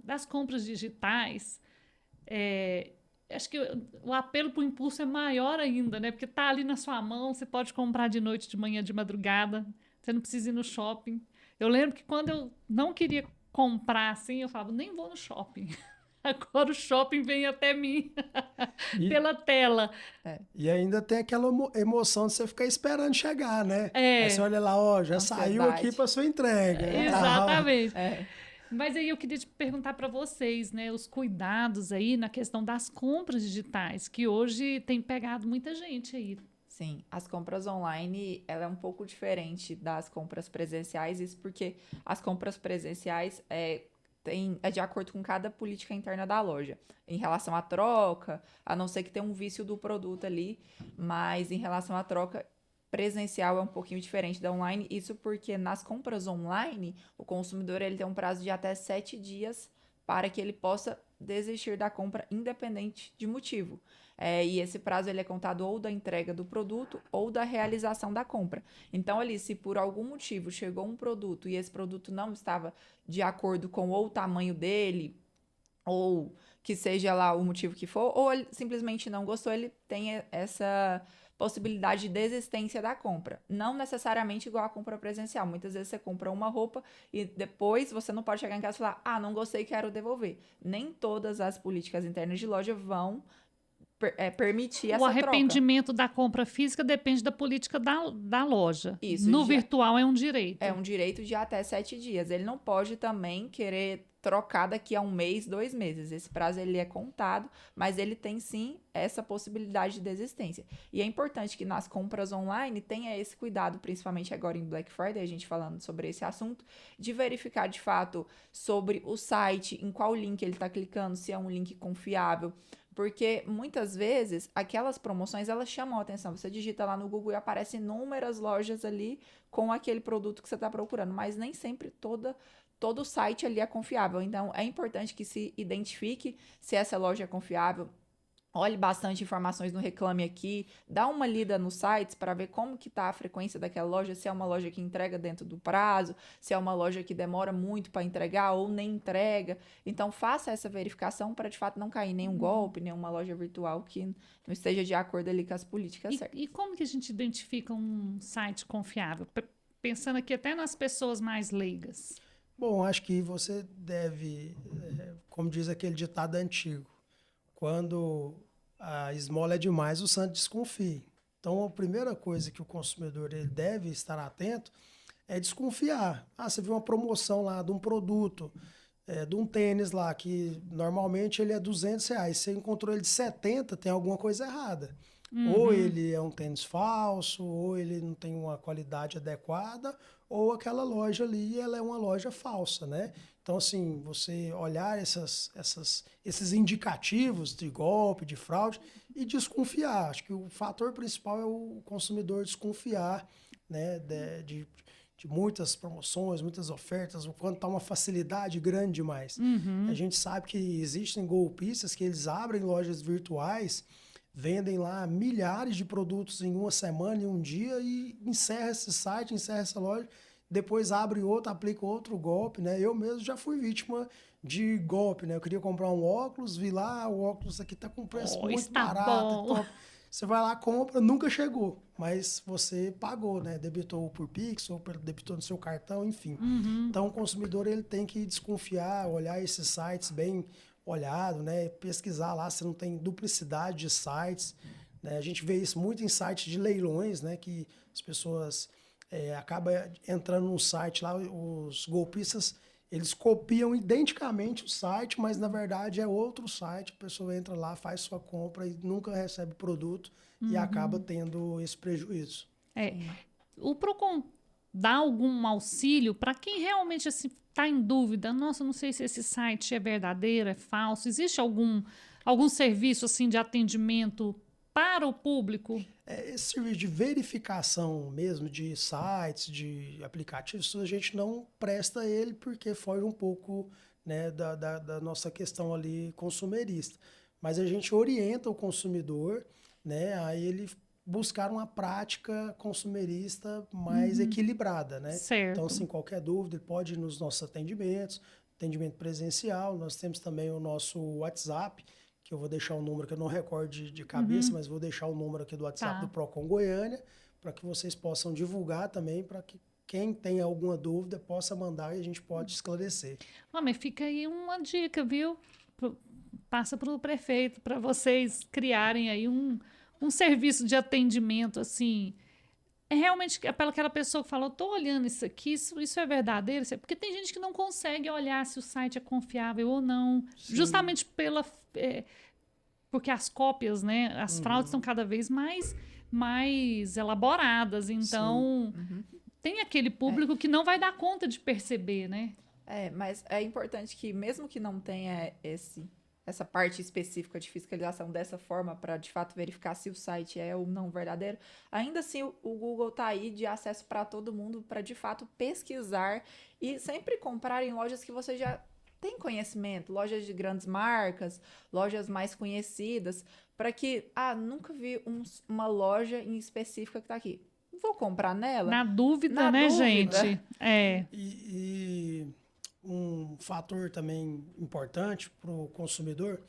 das compras digitais, acho que o apelo para o impulso é maior ainda, né? Porque está ali na sua mão, você pode comprar de noite, de manhã, de madrugada, você não precisa ir no shopping. Eu lembro que quando eu não queria comprar assim, eu falava, nem vou no shopping. Agora o shopping vem até mim pela tela. E ainda tem aquela emoção de você ficar esperando chegar, né? Aí você olha lá, já saiu aqui para sua entrega. Exatamente. Mas aí eu queria te perguntar para vocês, né, os cuidados aí na questão das compras digitais, que hoje tem pegado muita gente aí. Sim, as compras online, ela é um pouco diferente das compras presenciais, isso porque as compras presenciais é de acordo com cada política interna da loja. Em relação à troca, a não ser que tenha um vício do produto ali, mas em relação à troca, presencial é um pouquinho diferente da online. Isso porque nas compras online, o consumidor ele tem um prazo de até 7 dias para que ele possa desistir da compra independente de motivo. E esse prazo ele é contado ou da entrega do produto ou da realização da compra. Então, ali, se por algum motivo chegou um produto e esse produto não estava de acordo com o tamanho dele, ou que seja lá o motivo que for, ou ele simplesmente não gostou, ele tem essa possibilidade de desistência da compra. Não necessariamente igual a compra presencial. Muitas vezes você compra uma roupa e depois você não pode chegar em casa e falar, ah, não gostei, quero devolver. Nem todas as políticas internas de loja vão permitir essa O troca. arrependimento da compra física depende da política da loja. Isso, No virtual é um direito. É um direito de até 7 dias. Ele não pode também querer trocar daqui a 1 mês, 2 meses. Esse prazo ele é contado, mas ele tem sim essa possibilidade de desistência. E é importante que nas compras online tenha esse cuidado, principalmente agora em Black Friday, a gente falando sobre esse assunto, de verificar de fato sobre o site, em qual link ele está clicando, se é um link confiável. Porque muitas vezes aquelas promoções elas chamam a atenção. Você digita lá no Google e aparecem inúmeras lojas ali com aquele produto que você está procurando, mas nem sempre todo o site ali é confiável. Então é importante que se identifique se essa loja é confiável. Olhe bastante informações no Reclame Aqui, dá uma lida nos sites para ver como que está a frequência daquela loja, se é uma loja que entrega dentro do prazo, se é uma loja que demora muito para entregar ou nem entrega. Então, faça essa verificação para, de fato, não cair em nenhum golpe, nenhuma loja virtual que não esteja de acordo ali com as políticas certas. E como que a gente identifica um site confiável? Pensando aqui até nas pessoas mais leigas. Bom, acho que você deve, como diz aquele ditado antigo, quando a esmola é demais, o santo desconfia. Então, a primeira coisa que o consumidor ele deve estar atento é desconfiar. Ah, você viu uma promoção lá de um produto, de um tênis lá, que normalmente ele é R$200. Você encontrou ele de 70, tem alguma coisa errada. Ou ele é um tênis falso, ou ele não tem uma qualidade adequada, ou aquela loja ali ela é uma loja falsa, né? Então, assim, você olhar esses indicativos de golpe, de fraude e desconfiar. Acho que o fator principal é o consumidor desconfiar, né, de muitas promoções, muitas ofertas, o quanto está uma facilidade grande demais. A gente sabe que existem golpistas que eles abrem lojas virtuais, vendem lá milhares de produtos em uma semana, em um dia, e encerra esse site, encerra essa loja, depois abre outro, aplica outro golpe, né? Eu mesmo já fui vítima de golpe, né? Eu queria comprar um óculos, vi lá, o óculos aqui tá com preço muito barato, top. Você vai lá, compra, nunca chegou, mas você pagou, né? Debitou por Pix, ou debitou no seu cartão, enfim. Então, o consumidor ele tem que desconfiar, olhar esses sites bem olhado, né? Pesquisar lá se não tem duplicidade de sites, né? A gente vê isso muito em sites de leilões, né? Que as pessoas acabam entrando num site lá, os golpistas, eles copiam identicamente o site, mas na verdade é outro site, a pessoa entra lá, faz sua compra e nunca recebe produto e acaba tendo esse prejuízo. O Procon dá algum auxílio para quem realmente assim está em dúvida? Nossa, não sei se esse site é verdadeiro, é falso. Existe algum serviço assim de atendimento para o público? Esse serviço de verificação mesmo de sites, de aplicativos, a gente não presta ele porque foge um pouco, né, da nossa questão ali consumerista. Mas a gente orienta o consumidor, né, a ele buscar uma prática consumerista mais equilibrada, né? Certo. Então, assim, qualquer dúvida, ele pode ir nos nossos atendimentos, atendimento presencial. Nós temos também o nosso WhatsApp, que eu vou deixar o número que eu não recordo de cabeça, mas vou deixar o número aqui do WhatsApp do Procon Goiânia, para que vocês possam divulgar também, para que quem tem alguma dúvida possa mandar e a gente pode esclarecer. Mas fica aí uma dica, viu? Passa para o prefeito, para vocês criarem aí um serviço de atendimento, assim, realmente pela aquela pessoa que falou, tô olhando isso aqui, isso é verdadeiro? Porque tem gente que não consegue olhar se o site é confiável ou não, Sim. justamente porque as cópias, né, as fraudes estão cada vez mais elaboradas, então tem aquele público que não vai dar conta de perceber, né? Mas é importante que, mesmo que não tenha essa parte específica de fiscalização dessa forma para, de fato, verificar se o site é ou não verdadeiro, ainda assim o Google está aí de acesso para todo mundo para, de fato, pesquisar e sempre comprar em lojas que você já tem conhecimento, lojas de grandes marcas, lojas mais conhecidas, para que, nunca vi uma loja em específica que está aqui. Vou comprar nela? Na dúvida, né, gente? E um fator também importante para o consumidor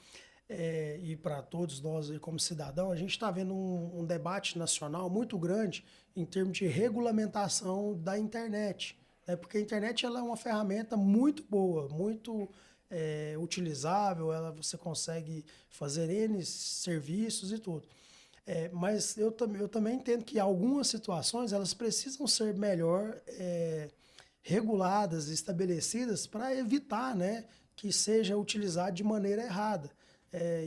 e para todos nós aí como cidadão, a gente está vendo um debate nacional muito grande em termos de regulamentação da internet, né? Porque a internet ela é uma ferramenta muito boa, muito utilizável, você consegue fazer N serviços e tudo. Mas eu também entendo que algumas situações elas precisam ser melhor reguladas, estabelecidas para evitar, né, que seja utilizado de maneira errada.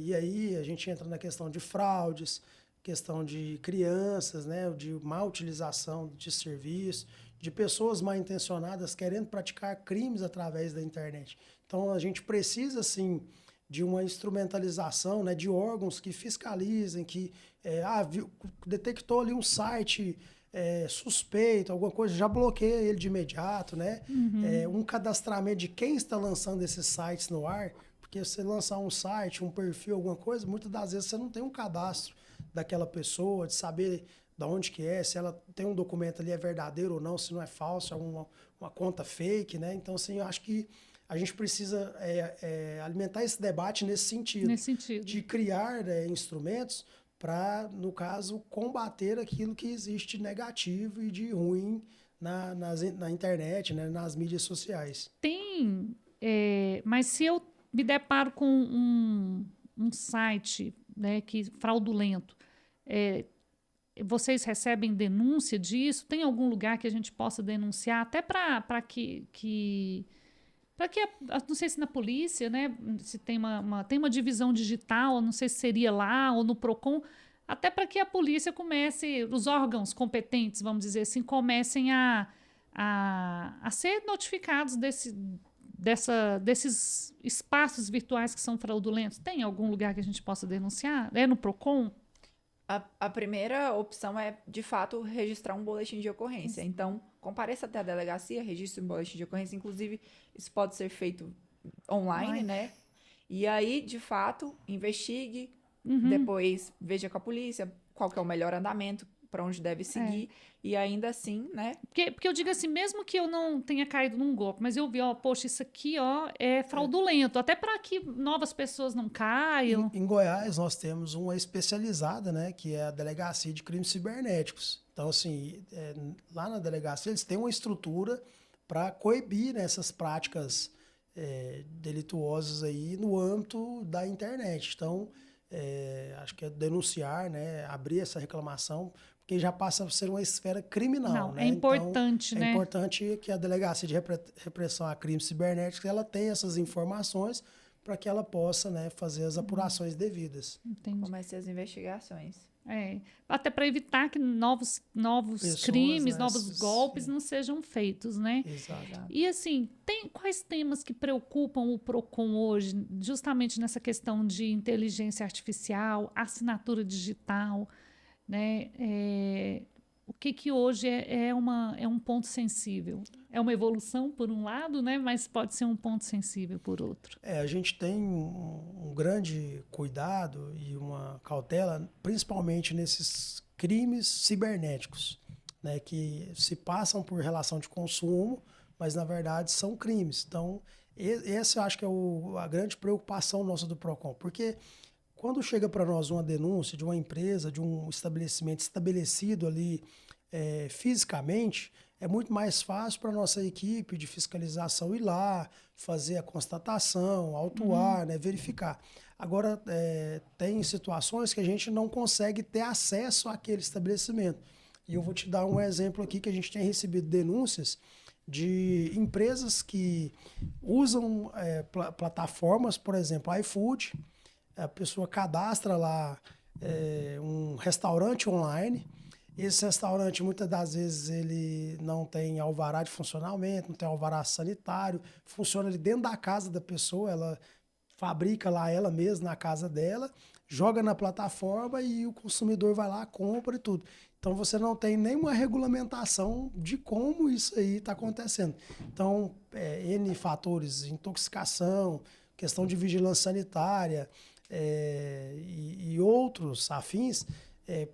E aí a gente entra na questão de fraudes, questão de crianças, né, de má utilização de serviço, de pessoas mal intencionadas querendo praticar crimes através da internet. Então a gente precisa, sim, de uma instrumentalização, né, de órgãos que fiscalizem, que detectou ali um site suspeito, alguma coisa, já bloqueia ele de imediato, né? Um cadastramento de quem está lançando esses sites no ar, porque você lançar um site, um perfil, alguma coisa, muitas das vezes você não tem um cadastro daquela pessoa, de saber de onde que é, se ela tem um documento ali é verdadeiro ou não, se não é falso, é uma conta fake, né? Então, assim, eu acho que a gente precisa alimentar esse debate nesse sentido. De criar instrumentos para, no caso, combater aquilo que existe negativo e de ruim na internet, né, nas mídias sociais. Mas se eu me deparo com um site, né, fraudulento, vocês recebem denúncia disso? Tem algum lugar que a gente possa denunciar? Até para que não sei se na polícia, né, se tem uma divisão digital, não sei se seria lá ou no PROCON, até para que a polícia comece, os órgãos competentes, vamos dizer assim, comecem a ser notificados desses espaços virtuais que são fraudulentos. Tem algum lugar que a gente possa denunciar? É no PROCON? A primeira opção é, de fato, registrar um boletim de ocorrência. Então, compareça até a delegacia, registre um boletim de ocorrência. Inclusive, isso pode ser feito online, né? E aí, de fato, investigue, depois veja com a polícia qual que é o melhor andamento, para onde deve seguir, e ainda assim, né? Porque eu digo assim, mesmo que eu não tenha caído num golpe, mas eu vi, poxa, isso aqui, é fraudulento, até para que novas pessoas não caiam. Em Goiás, nós temos uma especializada, né, que é a Delegacia de Crimes Cibernéticos. Então, assim, lá na delegacia, eles têm uma estrutura para coibir, né, essas práticas delituosas aí no âmbito da internet. Então, acho que é denunciar, né, abrir essa reclamação, porque já passa a ser uma esfera criminal. Não, né? É importante, então, né? É importante que a Delegacia de Repressão a Crimes Cibernéticos ela tenha essas informações para que ela possa, né, fazer as apurações devidas. Entendi. Comece as investigações. Até para evitar que novos pessoas, crimes, né, novos golpes não sejam feitos, né? Exato. E assim, quais temas que preocupam o PROCON hoje, justamente nessa questão de inteligência artificial, assinatura digital, né? O que hoje é um ponto sensível? É uma evolução por um lado, né? Mas pode ser um ponto sensível por outro. A gente tem um grande cuidado e uma cautela, principalmente nesses crimes cibernéticos, né? Que se passam por relação de consumo, mas na verdade são crimes. Então, essa eu acho que é a grande preocupação nossa do PROCON, porque quando chega para nós uma denúncia de uma empresa, de um estabelecimento estabelecido ali fisicamente, é muito mais fácil para a nossa equipe de fiscalização ir lá, fazer a constatação, autuar, né, verificar. Agora, tem situações que a gente não consegue ter acesso àquele estabelecimento. E eu vou te dar um exemplo aqui que a gente tem recebido denúncias de empresas que usam plataformas, por exemplo, iFood. A pessoa cadastra lá um restaurante online. Esse restaurante, muitas das vezes, ele não tem alvará de funcionamento, não tem alvará sanitário, funciona ali dentro da casa da pessoa, ela fabrica lá ela mesma na casa dela, joga na plataforma e o consumidor vai lá, compra e tudo. Então, você não tem nenhuma regulamentação de como isso aí está acontecendo. Então, N fatores, intoxicação, questão de vigilância sanitária e outros afins,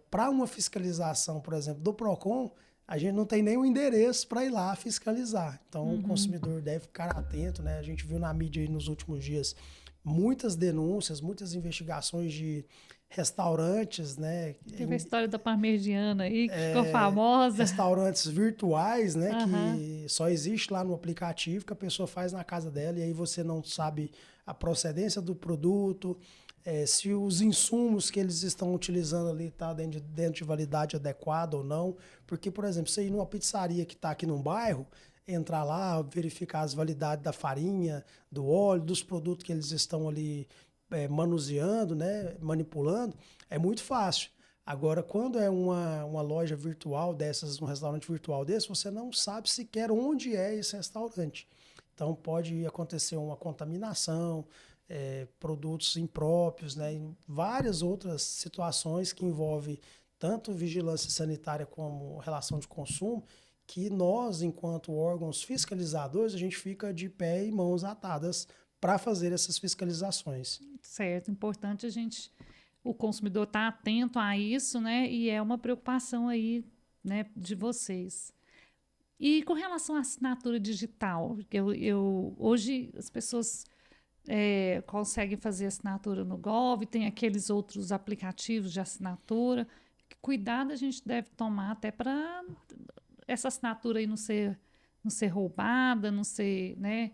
para uma fiscalização, por exemplo, do PROCON, a gente não tem nem o endereço para ir lá fiscalizar. Então, o consumidor deve ficar atento, né? A gente viu na mídia aí nos últimos dias muitas denúncias, muitas investigações de restaurantes, né? Teve a história da Parmegiana aí, que ficou famosa. Restaurantes virtuais, né? Que só existe lá no aplicativo, que a pessoa faz na casa dela, e aí você não sabe a procedência do produto, se os insumos que eles estão utilizando ali estão dentro de validade adequada ou não. Porque, por exemplo, você ir numa pizzaria que está aqui num bairro, entrar lá, verificar as validades da farinha, do óleo, dos produtos que eles estão ali manuseando, né, manipulando, é muito fácil. Agora, quando é uma loja virtual dessas, um restaurante virtual desse, você não sabe sequer onde é esse restaurante. Então, pode acontecer uma contaminação, produtos impróprios, né, e várias outras situações que envolvem tanto vigilância sanitária como relação de consumo, que nós, enquanto órgãos fiscalizadores, a gente fica de pé e mãos atadas para fazer essas fiscalizações. Certo, importante o consumidor estar atento a isso, né? E é uma preocupação aí, né, de vocês. E com relação à assinatura digital, que hoje as pessoas conseguem fazer assinatura no Gov, tem aqueles outros aplicativos de assinatura. Que cuidado a gente deve tomar até para essa assinatura aí não ser roubada, não ser, né?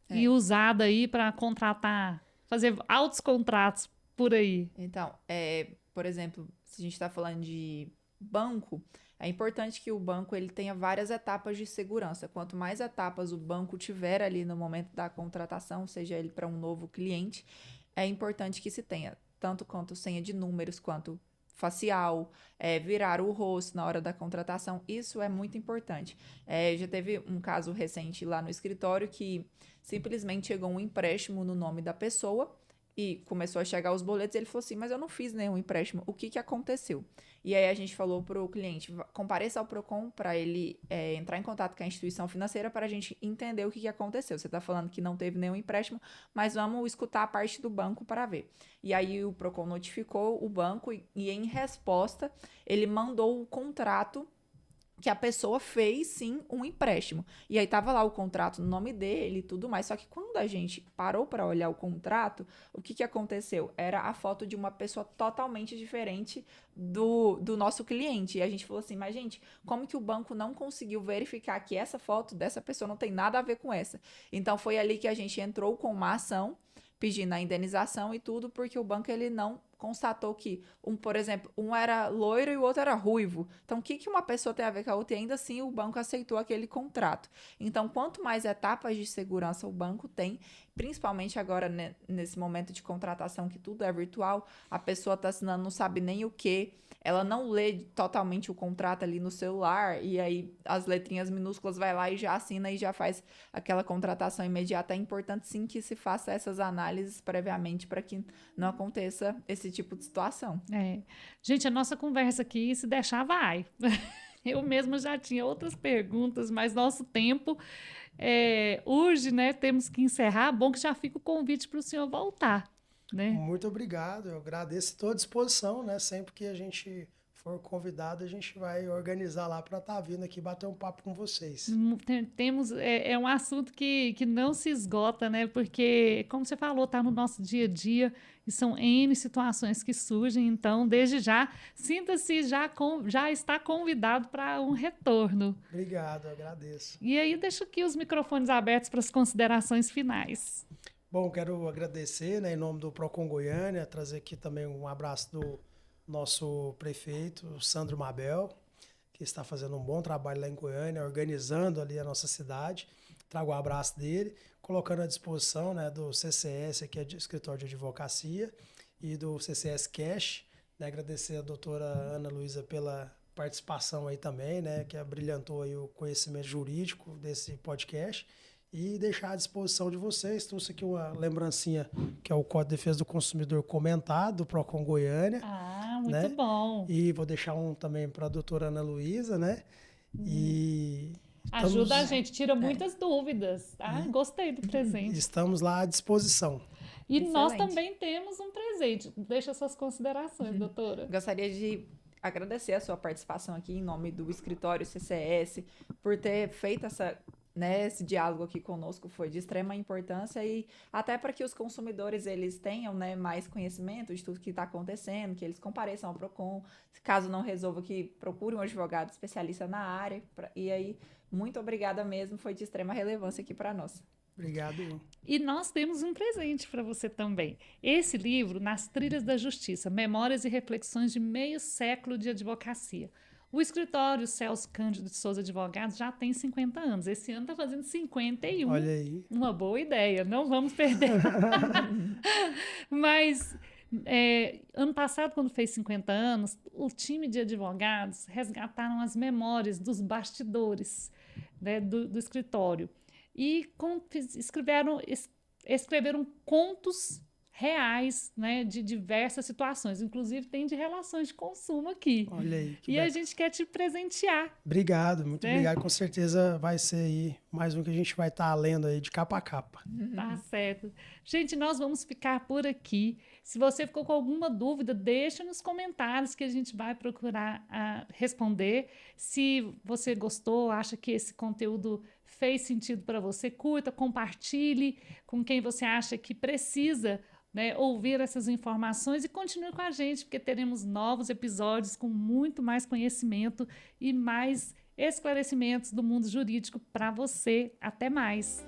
E usada aí para contratar, fazer altos contratos por aí. Então, por exemplo, se a gente está falando de banco, é importante que o banco ele tenha várias etapas de segurança. Quanto mais etapas o banco tiver ali no momento da contratação, seja ele para um novo cliente, é importante que se tenha tanto quanto senha de números, quanto facial, virar o rosto na hora da contratação. Isso é muito importante. Já teve um caso recente lá no escritório que simplesmente chegou um empréstimo no nome da pessoa e começou a chegar os boletos, ele falou assim, mas eu não fiz nenhum empréstimo, o que aconteceu? E aí a gente falou para o cliente, compareça ao PROCON para ele entrar em contato com a instituição financeira para a gente entender o que aconteceu. Você está falando que não teve nenhum empréstimo, mas vamos escutar a parte do banco para ver. E aí o PROCON notificou o banco e em resposta ele mandou o contrato que a pessoa fez, sim, um empréstimo. E aí tava lá o contrato no nome dele e tudo mais. Só que quando a gente parou para olhar o contrato, o que aconteceu? Era a foto de uma pessoa totalmente diferente do nosso cliente. E a gente falou assim, mas gente, como que o banco não conseguiu verificar que essa foto dessa pessoa não tem nada a ver com essa? Então foi ali que a gente entrou com uma ação, pedindo a indenização e tudo, porque o banco ele não constatou que, por exemplo, um era loiro e o outro era ruivo. Então, o que uma pessoa tem a ver com a outra? E ainda assim, o banco aceitou aquele contrato. Então, quanto mais etapas de segurança o banco tem, principalmente agora, né, nesse momento de contratação que tudo é virtual, a pessoa está assinando, não sabe nem o que, ela não lê totalmente o contrato ali no celular, e aí as letrinhas minúsculas vai lá e já assina e já faz aquela contratação imediata. É importante sim que se faça essas análises previamente para que não aconteça esse tipo de situação. Gente, a nossa conversa aqui, se deixar, vai. Eu mesma já tinha outras perguntas, mas nosso tempo urge, né? Temos que encerrar. Bom que já fica o convite para o senhor voltar, né? Muito obrigado, eu agradeço, estou à disposição, né? Sempre que a gente for convidado, a gente vai organizar lá para estar vindo aqui bater um papo com vocês. Temos, um assunto que não se esgota, né? Porque, como você falou, está no nosso dia a dia e são N situações que surgem. Então, desde já, sinta-se já está convidado para um retorno. Obrigado, eu agradeço. E aí, deixo aqui os microfones abertos para as considerações finais. Bom, quero agradecer, né, em nome do PROCON Goiânia, trazer aqui também um abraço do nosso prefeito, Sandro Mabel, que está fazendo um bom trabalho lá em Goiânia, organizando ali a nossa cidade. Trago o abraço dele, colocando à disposição, né, do CCS, que é de escritório de advocacia, e do CCS Cash. Né, agradecer a doutora Ana Luísa pela participação aí também, né, que abrilhantou aí o conhecimento jurídico desse podcast. E deixar à disposição de vocês. Trouxe aqui uma lembrancinha, que é o Código de Defesa do Consumidor comentado, do PROCON Goiânia. Muito né? bom. E vou deixar um também para a doutora Ana Luísa, né? E ajuda a gente, tira muitas dúvidas, tá? Gostei do presente. Estamos lá à disposição. E excelente. Nós também temos um presente. Deixa suas considerações, doutora. Gostaria de agradecer a sua participação aqui em nome do escritório CCS, por ter feito esse diálogo aqui conosco, foi de extrema importância e até para que os consumidores eles tenham, né, mais conhecimento de tudo que está acontecendo, que eles compareçam ao PROCON, caso não resolva, que procure um advogado especialista na área. E aí, muito obrigada mesmo, foi de extrema relevância aqui para nós. Obrigado. E nós temos um presente para você também. Esse livro, Nas Trilhas da Justiça, Memórias e Reflexões de Meio Século de Advocacia. O escritório Celso Cândido de Souza Advogados já tem 50 anos. Esse ano está fazendo 51. Olha aí. Uma boa ideia, não vamos perder. Mas, ano passado, quando fez 50 anos, o time de advogados resgataram as memórias dos bastidores, né, do escritório. E escreveram contos reais, né, de diversas situações. Inclusive, tem de relações de consumo aqui. Olha aí. E a gente quer te presentear. Obrigado, muito obrigado. Com certeza vai ser aí mais um que a gente vai estar lendo aí de capa a capa. Tá certo. Gente, nós vamos ficar por aqui. Se você ficou com alguma dúvida, deixa nos comentários que a gente vai procurar responder. Se você gostou, acha que esse conteúdo fez sentido para você, curta, compartilhe com quem você acha que precisa, né, ouvir essas informações e continue com a gente, porque teremos novos episódios com muito mais conhecimento e mais esclarecimentos do mundo jurídico para você. Até mais!